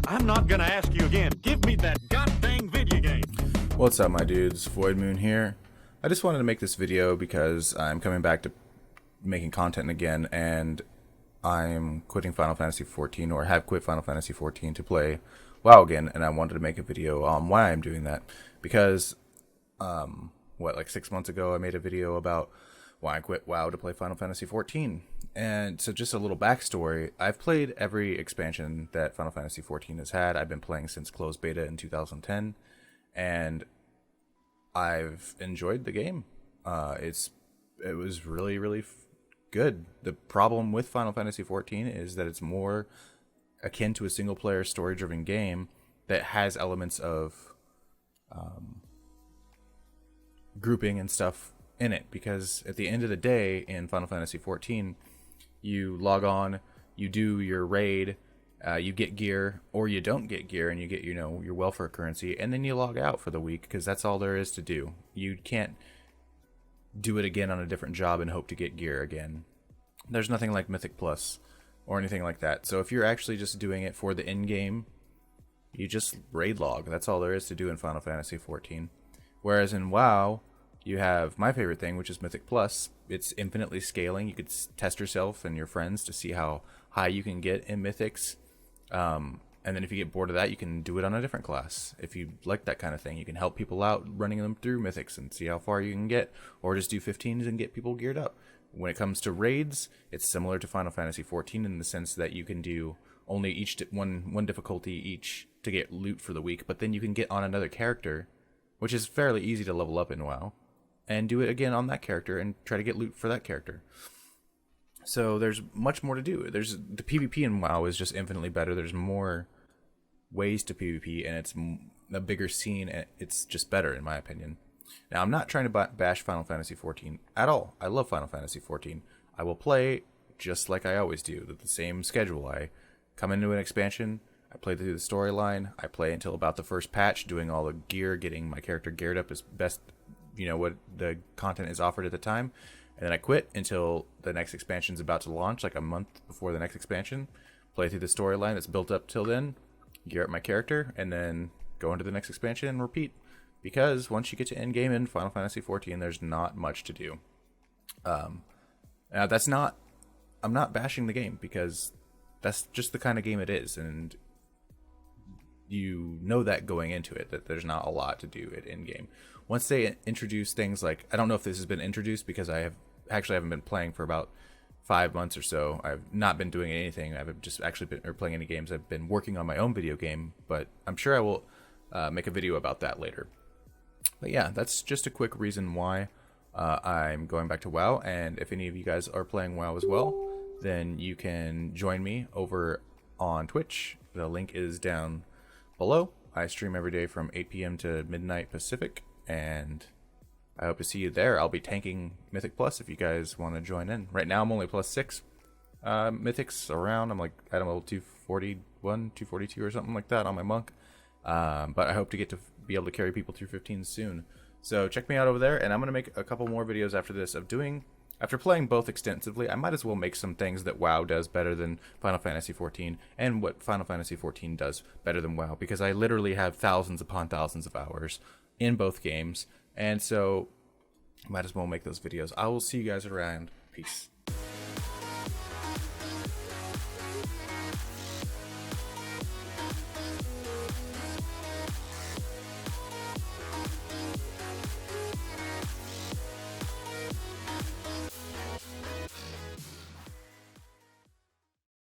I'm not gonna ask you again. Give me that goddamn video game. What's up, my dudes? Void Moon here. I just wanted to make this video because I'm coming back to making content again, and I'm quitting Final Fantasy XIV, or have quit Final Fantasy XIV to play WoW again, and I wanted to make a video on why I'm doing that. Because, like 6 months ago, I made a video about why I quit WoW to play Final Fantasy XIV. And so just a little backstory, I've played every expansion that Final Fantasy XIV has had. I've been playing since closed beta in 2010, and I've enjoyed the game. It was really good. The problem with Final Fantasy XIV is that it's more akin to a single player story driven game that has elements of grouping and stuff in it, because at the end of the day in Final Fantasy XIV, you log on, you do your raid, you get gear, or you don't get gear, and you get, your welfare currency, and then you log out for the week, because that's all there is to do. You can't do it again on a different job and hope to get gear again. There's nothing like Mythic Plus or anything like that. So if you're actually just doing it for the end game, you just raid log. That's all there is to do in Final Fantasy XIV. Whereas in WoW, you have my favorite thing, which is Mythic Plus. It's infinitely scaling. You could test yourself and your friends to see how high you can get in Mythics. And then if you get bored of that, you can do it on a different class. If you like that kind of thing, you can help people out running them through Mythics and see how far you can get. Or just do 15s and get people geared up. When it comes to raids, it's similar to Final Fantasy XIV in the sense that you can do only one difficulty each to get loot for the week. But then you can get on another character, which is fairly easy to level up in WoW, and do it again on that character and try to get loot for that character. So there's much more to do. There's the PvP in WoW is just infinitely better. There's more ways to PvP, and it's a bigger scene, and it's just better in my opinion. Now, I'm not trying to bash Final Fantasy XIV at all. I love Final Fantasy XIV. I will play just like I always do, the same schedule. I come into an expansion, I play through the storyline, I play until about the first patch, doing all the gear, getting my character geared up as best what the content is offered at the time, and then I quit until the next expansion is about to launch, like a month before the next expansion. Play through the storyline that's built up till then, gear up my character, and then go into the next expansion and repeat. Because once you get to end game in Final Fantasy XIV, there's not much to do. Now I'm not bashing the game, because that's just the kind of game it is, and you know that going into it, that there's not a lot to do at end game. Once they introduce things like, I don't know if this has been introduced, because I haven't been playing for about 5 months or so. I've not been doing anything. I've just actually been playing any games. I've been working on my own video game, but I'm sure I will make a video about that later. But yeah, that's just a quick reason why I'm going back to WoW. And if any of you guys are playing WoW as well, then you can join me over on Twitch. The link is down below. I stream every day from 8 p.m. to midnight Pacific, and I hope to see you there. I'll be tanking Mythic Plus if you guys want to join in. Right now I'm only +6 Mythics around. I'm like at a level 241, 242 or something like that on my monk. But I hope to get to be able to carry people through 15 soon. So check me out over there, and I'm going to make a couple more videos after this after playing both extensively. I might as well make some things that WoW does better than Final Fantasy XIV, and what Final Fantasy XIV does better than WoW, because I literally have thousands upon thousands of hours in both games, and so might as well make those videos. I will see you guys around. Peace.